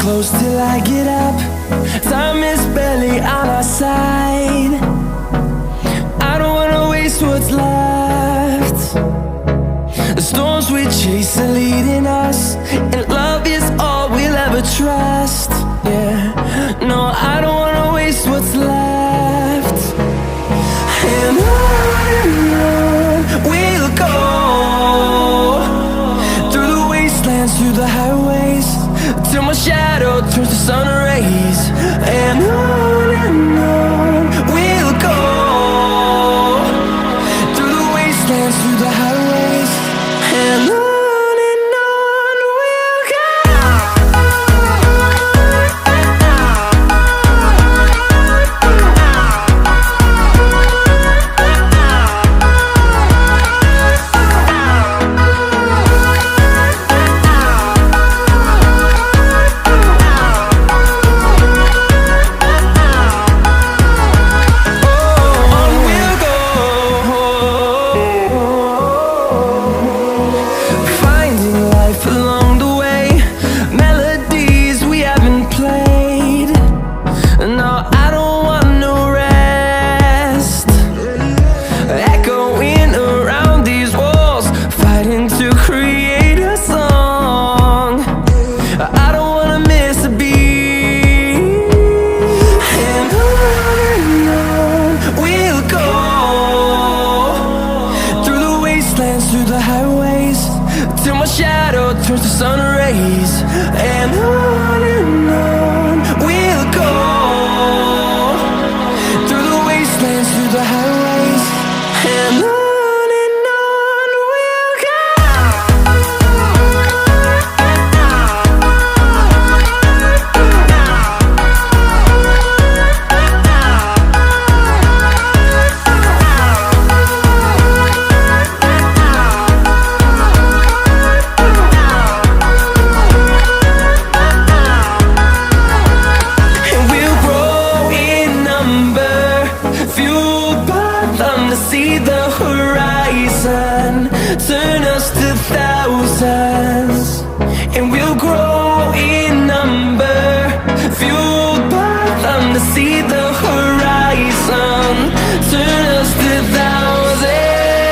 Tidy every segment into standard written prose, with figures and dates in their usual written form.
close till I get up. Time is barely on our side. I don't wanna waste what's left. The storms we chase are leading us, and love is all we'll ever trust. Yeah, no, I don't wanna waste what's left. And on we'll go, through the wastelands, through the highways, till my shadow turns to sun rays. And on we'll go, through the wastelands, through the highways, and on we'll go. Through the highways, till my shadow turns to sun rays. And on we'll go, through the wastelands, through the highways, and on we'll go. See the horizon turn us to thousands, and we'll grow in number, fueled by them to see the horizon turn us to thousands.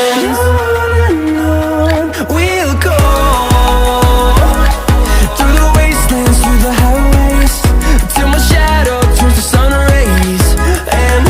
And on we'll go, through the wastelands, through the highways, till my shadow turns to sun rays. And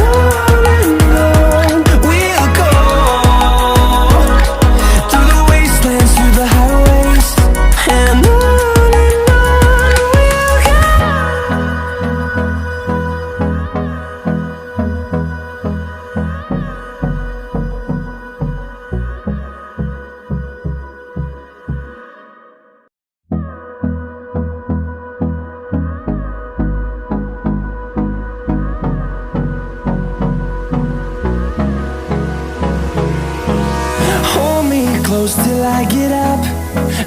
close till I get up.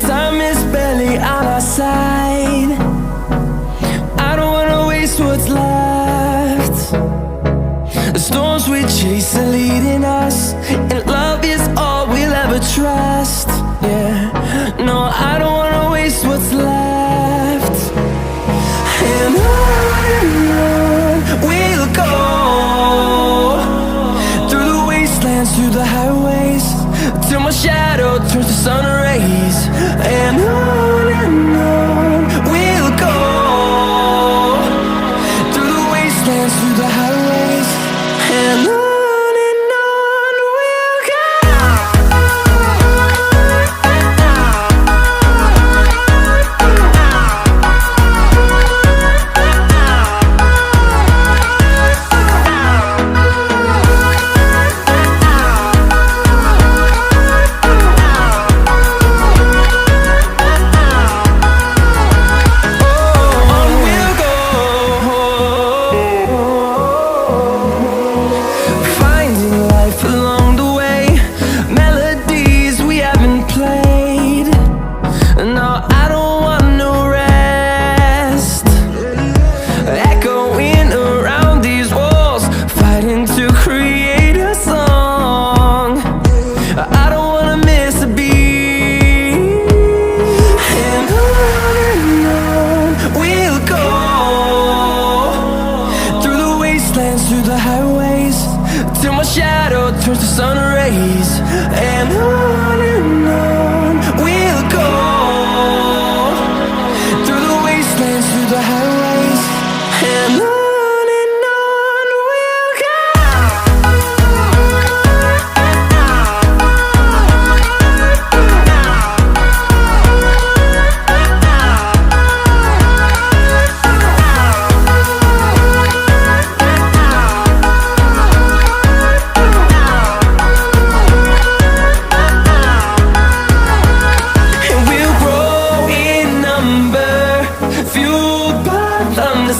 Time is barely on our side. I don't wanna waste what's left. The storms we chase are leading us, and love is all we'll ever trust. Yeah, no, I don't wanna waste what's left. And on we'll go, through the wastelands, through the highways, till my shadow turns to sun rays. And on we'll go, through the wastelands, through the highways, and on we'll go. wastelands, through the highways, till my shadow turns to sun rays. And on we'll go, through the wastelands, through the highways, and on we'll go.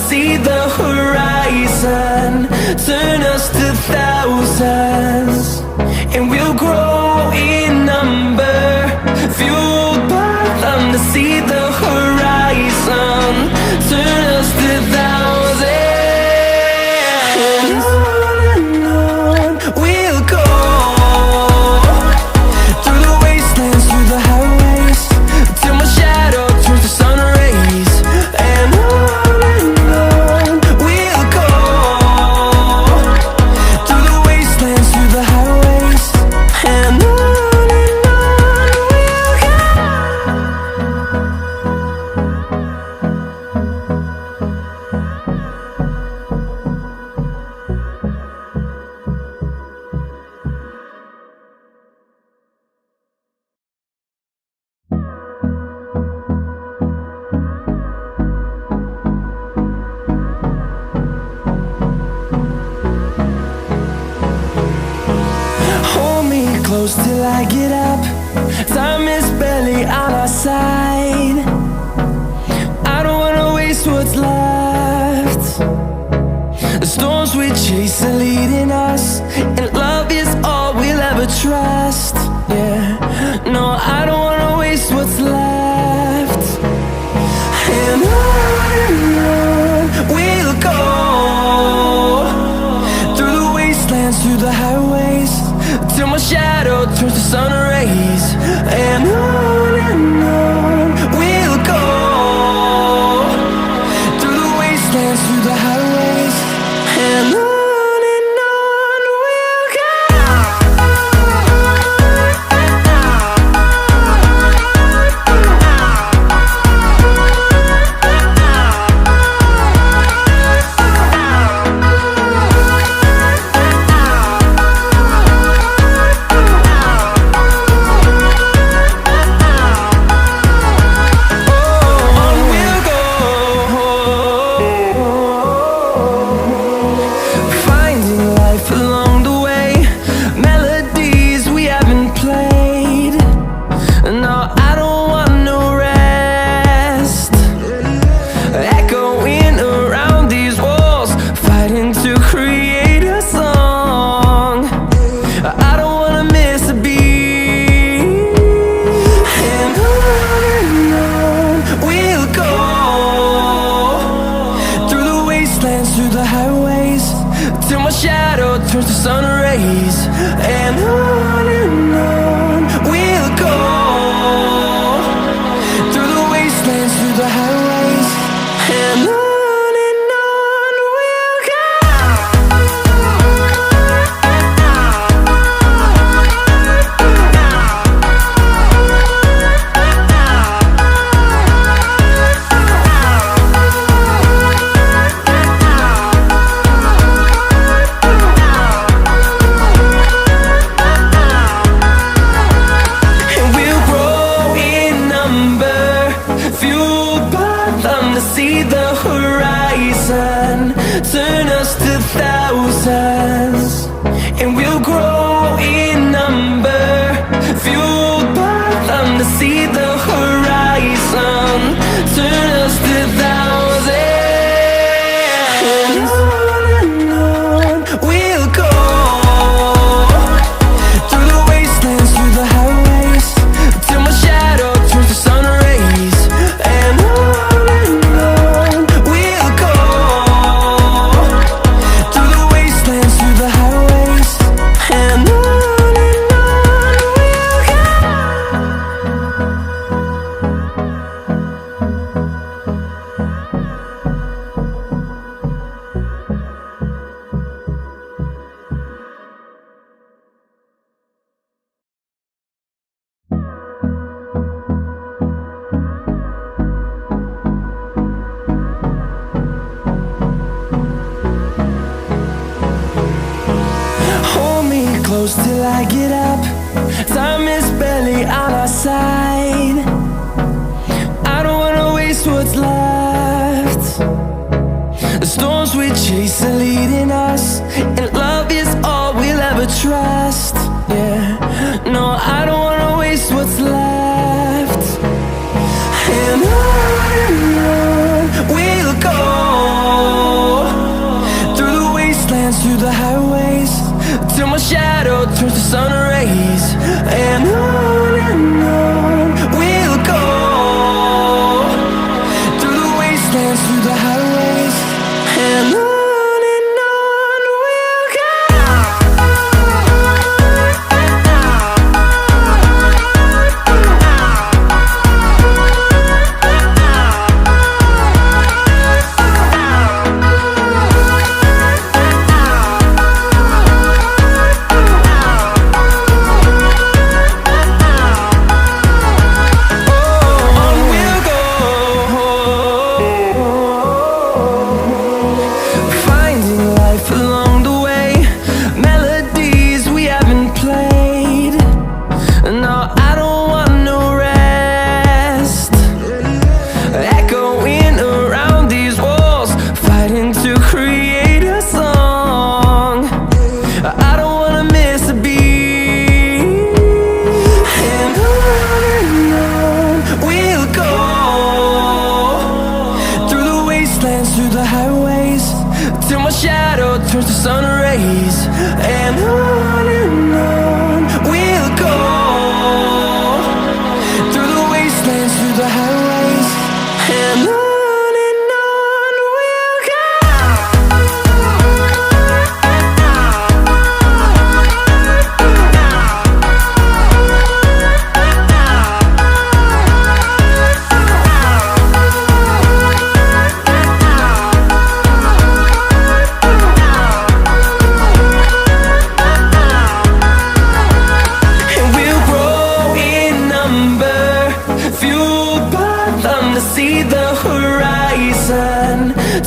See the horizon turn us to thousands, and we'll grow in number, fueled by them. To see the horizon turn us to thousands, and on we'll go, through the wastelands, through the highways, till my shadow turns to sun rays. And close till I get up. Time is barely on our side. I don't wanna waste what's left. The storms we chase are leading us, and love is all we'll ever trust. Yeah, no, I don't wanna waste what's left. And on we'll go, through the wastelands, through the highways, till my shadow turns to sun rays. And on we'll go, through the wastelands, through the highways, and on we'll go. Through the highways, till my shadow turns to sun rays. And on we'll go, through the wastelands, through the highways, and on we'll go. See the horizon turn us to thousands, and we'll grow in number, fueled by them. To see the horizon turn us to thousands, and on we'll go, through the wastelands, through the highways, till my shadow turns to sun rays. And on we'll go, close till I get up. Time is barely on our side. I don't wanna waste what's left. The storms we chase are leading us, and love is all we'll ever trust. Yeah, no, I don't wanna waste what's left. And on we'll go, through the wastelands, through the highways, till my shadow turns to sun rays. And on we'll go, through the wastelands, through the highways, and on we'll go. Through the highways, till my shadow turns to sun rays. And on we'll go, through the wastelands, through the highways, and on we'll go. See the horizon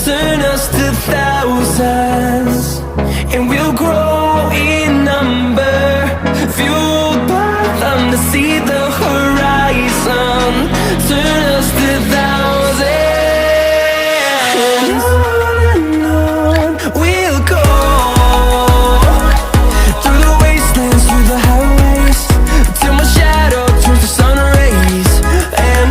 turn us to thousands, and we'll grow in number, fueled by them. To see the horizon turn us to thousands, and on we'll go, through the wastelands, through the highways, till my shadow turns to sun rays. And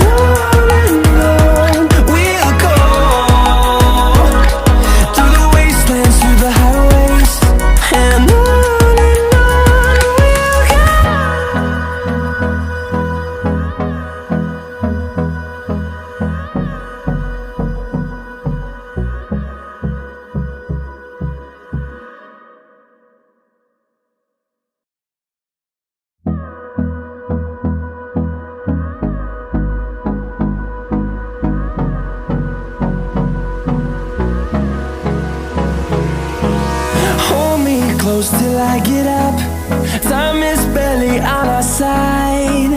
close till I get up. Time is barely on our side.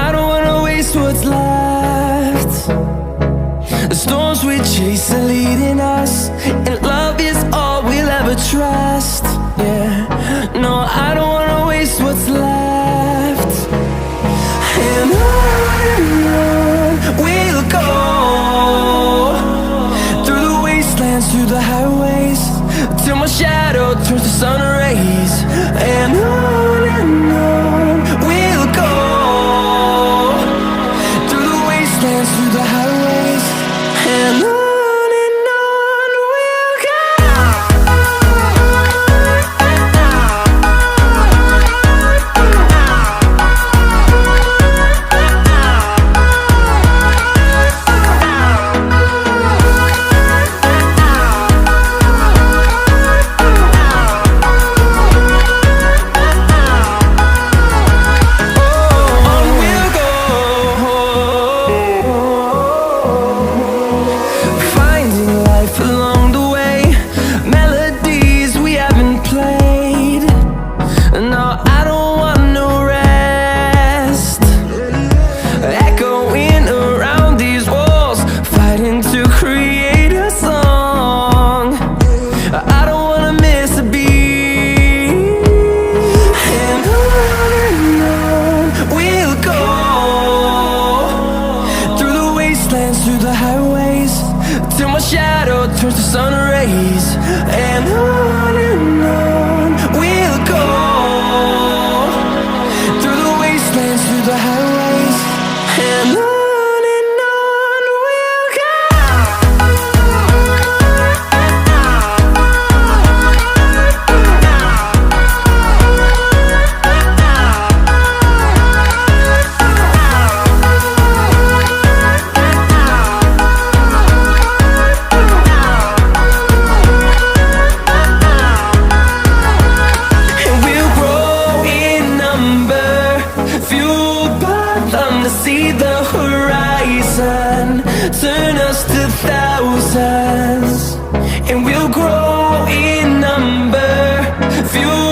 I don't wanna waste what's left. The storms we chase are leading us, and love is all we'll ever trust. Yeah, no, I don't wanna waste what's left. And on we'll go, through the wastelands, through the highways, till my shadow turns to sun rays. And on we'll go, through the wastelands, through the highways, and on. sun rays, and on we'll go, through the wastelands, through the highways, and on we'll go. See the horizon, turn us to thousands, and we'll grow in number, fuel